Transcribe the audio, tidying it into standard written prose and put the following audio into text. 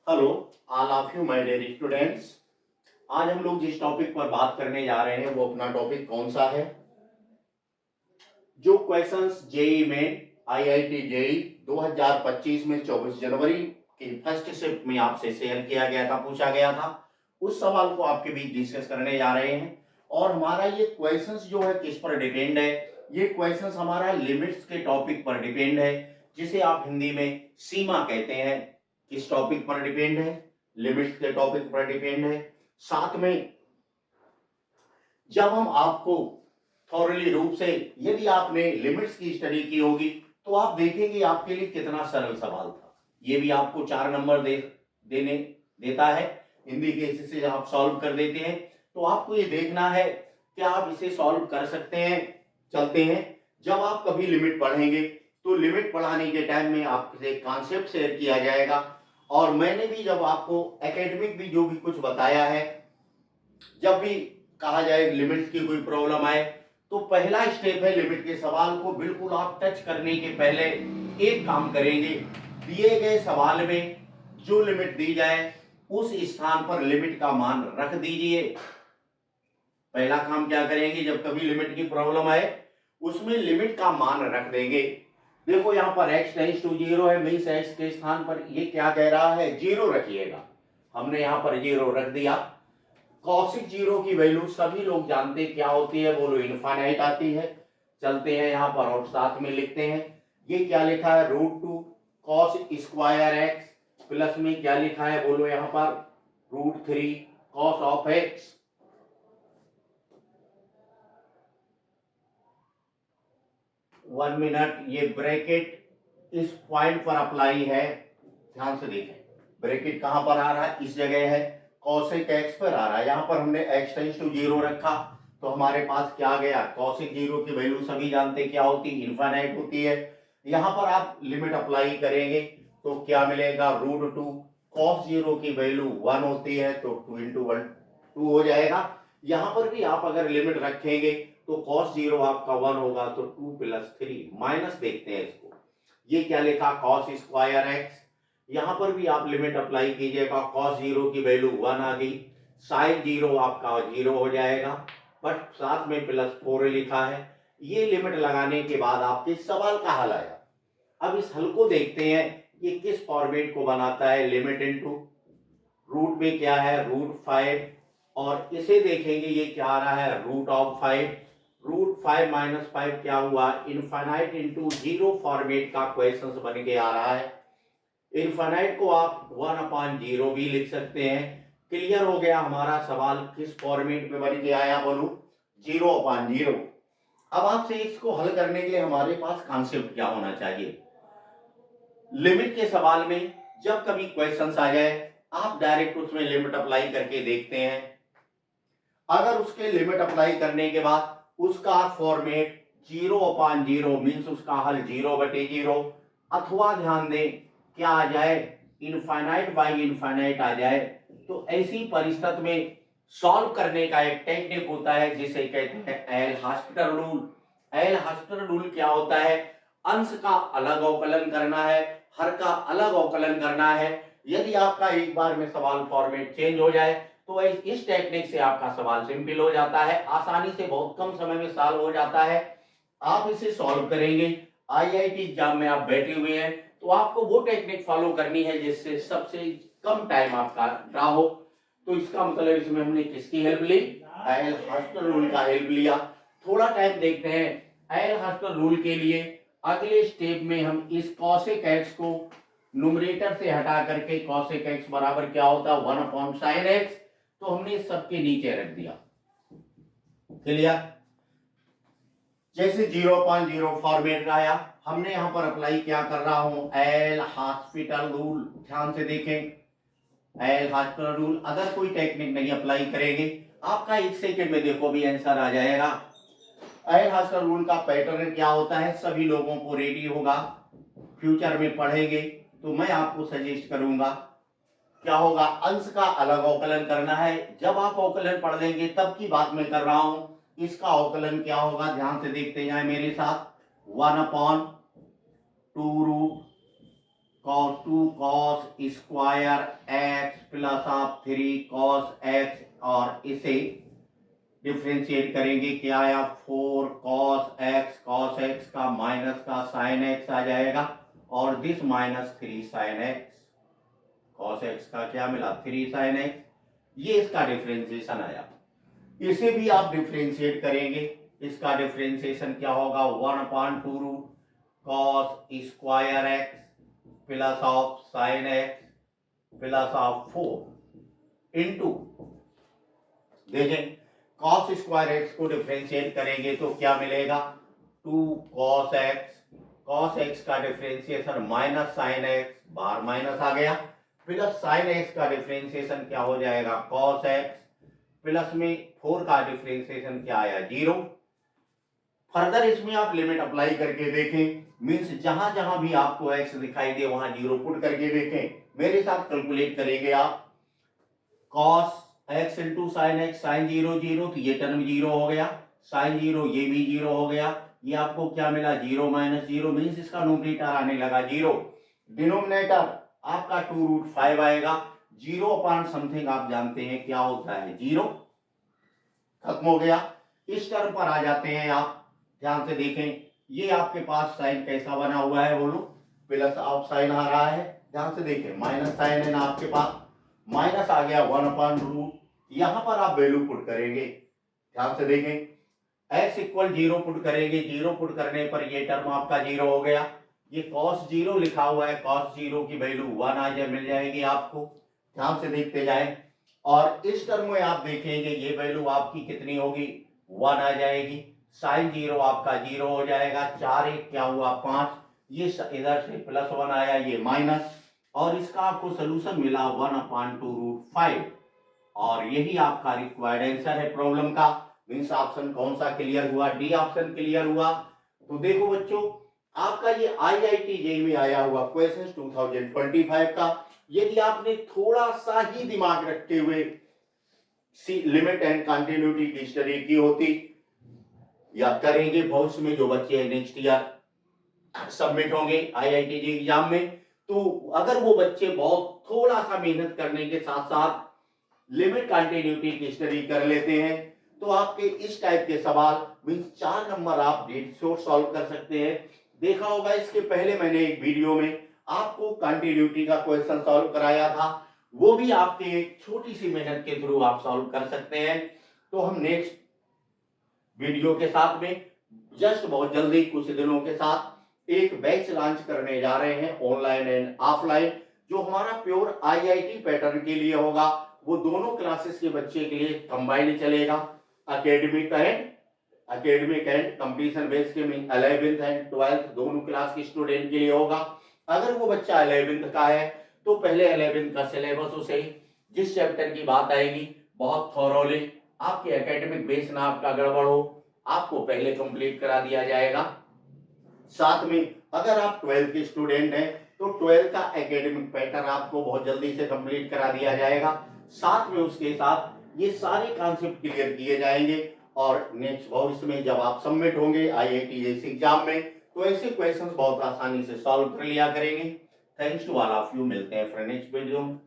Hello, all of you my dear students. आज हम लोग जिस टॉपिक पर बात करने जा रहे हैं वो अपना टॉपिक कौन सा है? जो क्वेश्चंस जेई में आईआईटी जेई 2025 में 24 जनवरी की फर्स्ट शिफ्ट में आपसे शेयर किया गया था, पूछा गया था, उस सवाल को आपके बीच डिस्कस करने जा रहे हैं। और हमारा ये क्वेश्चंस जो है किस पर डिपेंड है? ये क्वेश्चंस हमारा लिमिट्स के टॉपिक पर डिपेंड है, जिसे आप हिंदी में सीमा कहते हैं। किस टॉपिक पर डिपेंड है? लिमिट्स के टॉपिक पर डिपेंड है। साथ में जब हम आपको थॉरली रूप से, यदि आपने लिमिट्स की स्टडी की होगी तो आप देखेंगे आपके लिए कितना सरल सवाल था। ये भी आपको 4 नंबर देने देता है। हिंदी के हिस्से से आप सॉल्व कर देते हैं तो आपको ये देखना है कि आप इसे सॉल्व कर सकते हैं। चलते हैं, जब आप कभी लिमिट पढ़ेंगे तो लिमिट पढ़ाने के टाइम में आपसे कॉन्सेप्ट शेयर किया जाएगा। और मैंने भी जब आपको एकेडमिक भी जो भी कुछ बताया है, जब भी कहा जाए लिमिट्स की कोई प्रॉब्लम आए तो पहला स्टेप है लिमिट के सवाल को बिल्कुल आप टच करने के पहले एक काम करेंगे। दिए गए सवाल में जो लिमिट दी जाए उस स्थान पर लिमिट का मान रख दीजिए। पहला काम क्या करेंगे, जब कभी लिमिट की प्रॉब्लम आए उसमें लिमिट का मान रख देंगे। देखो यहाँ पर x टेंड्स टू 0 है, मींस x के स्थान पर ये क्या कह रहा है, 0 रखिएगा। हमने यहाँ पर 0 रख दिया। कॉसिक 0 की वैल्यू सभी लोग जानते हैं क्या होती है, बोलो इनफाइनाइट आती है। चलते हैं यहाँ पर और साथ में लिखते हैं, ये क्या लिखा है, √2 cos स्क्वायर x प्लस में क्या लिखा है, बोलो यहाँ पर √3 cos ऑफ x। 1 मिनट, ये ब्रैकेट इस पॉइंट पर अप्लाई है, ध्यान से देखें। ब्रैकेट कहां पर आ रहा है, इस जगह है, cosec x पर आ रहा है। यहां पर हमने x टेंड्स टू 0 रखा तो हमारे पास क्या गया, cosec 0 की वैल्यू सभी जानते क्या होती है, इनफाइनाइट होती है। यहां पर आप लिमिट अप्लाई करेंगे तो क्या मिलेगा, √2 cos 0 की वैल्यू 1 होती है तो 2 इंटू 1 2 हो जाएगा। यहां पर भी आप अगर लिमिट रखेंगे तो cos 0 आपका 1 होगा तो 2 प्लस 3 माइनस, देखते हैं इसको, ये क्या लिखा, cos स्क्वायर x। यहां पर भी आप लिमिट अप्लाई कीजिएगा, cos 0 की वैल्यू 1 आ गई, sin 0 आपका 0 हो जाएगा, बट साथ में +4 लिखा है। ये लिमिट लगाने के बाद आपके सवाल का हल आया। अब इस हल को देखते हैं, ये किस फॉर्मेट को बनाता है, लिमिट इनटू रूट में क्या है, √5, और इसे देखेंगे ये क्या आ रहा है, √5। √5 माइनस 5 क्या हुआ, इनफाइनाइट इंटू 0 फॉर्मेट का क्वेश्चन बन के आ रहा है। इनफाइनाइट को आप 1/0 भी लिख सकते हैं। क्लियर हो गया हमारा सवाल किस फॉर्मेट में बन के आया, बोलो 0/0। अब आपसे इसको हल करने के लिए हमारे पास कॉन्सेप्ट क्या होना चाहिए। लिमिट के सवाल में जब कभी क्वेश्चंस आ जाए आप डायरेक्ट उसमें लिमिट अप्लाई करके देखते हैं। अगर उसके लिमिट अप्लाई करने के बाद उसका फॉर्मेट 0/0 मीन्स उसका हल 0/0, अथवा ध्यान दें क्या आ जाए, इनफाइनाइट बाई इनफाइनाइट आ जाए, तो ऐसी परिस्थिति में सॉल्व करने का एक टेक्निक होता है जिसे कहते हैं L hospital rule. L hospital rule क्या होता है, अंश का अलग अवकलन करना है, हर का अलग अवकलन करना है। यदि आपका एक बार में सवाल फॉर्मेट चेंज हो जाए तो इस टेक्निक से आपका सवाल सिंपल हो जाता है, आसानी से बहुत कम समय में सॉल्व हो जाता है। आप इसे सॉल्व करेंगे, आईआईटी एग्जाम में आप बैठे हुए हैं तो आपको वो टेक्निक फॉलो करनी है जिससे सबसे कम टाइम आपका ड्रा हो। तो इसका मतलब इसमें हमने किसकी हेल्प ली, एल हॉस्पिटल रूल का हेल्प लिया। थोड़ा टाइम देखते हैं एल हॉस्पिटल रूल के लिए। अगले स्टेप में हम इस cosec x को न्यूमरेटर से हटा करके cosec x बराबर क्या होता है, 1/sin x, तो हमने सबके नीचे रख दिया। क्लियर, जैसे 0/0 फॉर्मेट आया, हमने यहां पर अप्लाई क्या कर रहा हूं, एल हॉस्पिटल रूल। ध्यान से देखें एल हॉस्पिटल रूल, अगर कोई टेक्निक नहीं अप्लाई करेंगे आपका 1 सेकंड में देखो भी आंसर आ जाएगा। एल हॉस्पिटल रूल का पैटर्न क्या होता है, सभी लोगों को रेडी होगा, फ्यूचर में पढ़ेंगे तो मैं आपको सजेस्ट करूंगा क्या होगा, अंश का अलग अवकलन करना है। जब आप अवकलन पढ़ लेंगे तब की बात मैं कर रहा हूं। इसका अवकलन क्या होगा, ध्यान से देखते जाए मेरे साथ, 1/2√, 2 cos स्क्वायर x प्लस आप 3 cos x, और इसे डिफ्रेंशिएट करेंगे, क्या आया 4 cos x का माइनस का sin x आ जाएगा, और this minus 3 sin x, cos x का क्या मिला 3 sin x, ये इसका डिफ्रेंशिएशन आया। इसे भी आप डिफ्रेंशिएट करेंगे, इसका डिफ्रेंशिएशन क्या होगा 1/2 root cos square x plus of sin x plus of 4 into, देखें cos स्क्वायर x को डिफ्रेंशिएट करेंगे तो क्या मिलेगा 2 cos x का डिफ्रेंशिएशन माइनस sin x, बाहर माइनस आ गया, प्लस sin x का डिफ्रेंशिएशन क्या हो जाएगा cos x, प्लस में 4 का डिफ्रेंशिएशन क्या आया 0। फर्दर इसमें आप लिमिट अप्लाई करके देखें, मींस जहां जहां भी आपको x दिखाई दे वहां 0 पुट करके देखें। मेरे साथ कैलकुलेट करेंगे आप, cos x into sine x, sine 0 0, तो ये टर्म 0 हो गया, साइन 0 ये भी 0 हो गया, ये आपको क्या मिला 0 माइनस 0, मींस इसका न्यूमरेटर आने लगा 0, डिनोमिनेटर आपका 2 रूट 5 आएगा, 0 अपॉन समथिंग आप जानते हैं क्या होता है 0, खत्म हो गया। इस टर्म पर आ जाते हैं आप, ध्यान से देखें, ये आपके पास साइन कैसा बना हुआ है बोलो, प्लस ऑफ साइन आ रहा है, ध्यान से देखें, माइनस साइन है ना आपके पास, माइनस आ गया 1/रूट, यहां पर आप वैल्यू पुट करेंगे, ध्यान से देखें, x इक्वल 0 पुट करेंगे, 0 पुट करने पर ये टर्म आपका 0 हो गया, ये cos 0 लिखा हुआ है, cos 0 की वैल्यू 1 आ जाए मिल जाएगी आपको, ध्यान से देखते जाएं, और इस टर्म में आप देखेंगे ये वैल्यू आपकी कितनी होगी 1 आ जाएगी, साइन 0 आपका 0 हो जाएगा, 4 1 क्या हुआ 5, ये इधर से प्लस 1 आया, ये माइनस, और इसका आपको सोल्यूशन मिला 1/2 रूट 5, और यही आपका रिक्वायर्ड आंसर है प्रॉब्लम का। मींस ऑप्शन कौन सा क्लियर हुआ, डी ऑप्शन क्लियर हुआ। तो देखो बच्चों, आपका ये IIT JEE में आया हुआ क्वेश्चन 2025 का, यदि आपने थोड़ा सा ही दिमाग रखते हुए लिमिट एंड कंटिन्यूटी की स्टडी की होती, या करेंगे भविष्य में जो बच्चे नेक्स्ट ईयर सबमिट होंगे IIT JEE एग्जाम में, तो अगर वो बच्चे बहुत थोड़ा सा मेहनत करने के साथ साथ लिमिट कंटिन्यूटी की स्टडी कर लेते हैं, तो आपके इस टाइप के सवाल मींस 4 नंबर आप डेट श्योर सॉल्व कर सकते हैं। देखा होगा इसके पहले मैंने एक वीडियो में आपको कंटिन्यूटी का क्वेश्चन सॉल्व कराया था, वो भी आपके एक छोटी सी मेहनत के थ्रू आप सॉल्व कर सकते हैं। तो हम नेक्स्ट वीडियो के साथ में जस्ट बहुत जल्दी कुछ दिनों के साथ एक बैच लॉन्च करने जा रहे हैं, ऑनलाइन एंड ऑफलाइन, जो हमारा प्योर IIT पैटर्न के लिए होगा, वो दोनों क्लासेस के बच्चे के लिए कंबाइंड चलेगा, एकेडमिक एंड कंपटीशन बेस के में 11th एंड 12th दोनों क्लास के स्टूडेंट के लिए होगा। अगर वो बच्चा 11th का है तो पहले 11th का सिलेबस उसे जिस चैप्टर की बात आएगी बहुत थॉरोली, आपके एकेडमिक बेस ना आपका गड़बड़ हो, आपको पहले कंप्लीट करा दिया जाएगा। साथ में अगर आप 12th के स्टूडेंट हैं तो 12th का एकेडमिक पैटर्न आपको बहुत जल्दी से कंप्लीट करा दिया जाएगा, साथ में उसके साथ ये सारे कॉन्सेप्ट क्लियर किए जाएंगे, और नेक्स्ट भविष्य में जब आप सबमिट होंगे IIT जैसे एग्जाम में, तो ऐसे क्वेश्चंस बहुत आसानी से सॉल्व कर लिया करेंगे। Thanks to all of you, मिलते हैं फिर नेक्स्ट वीडियो में।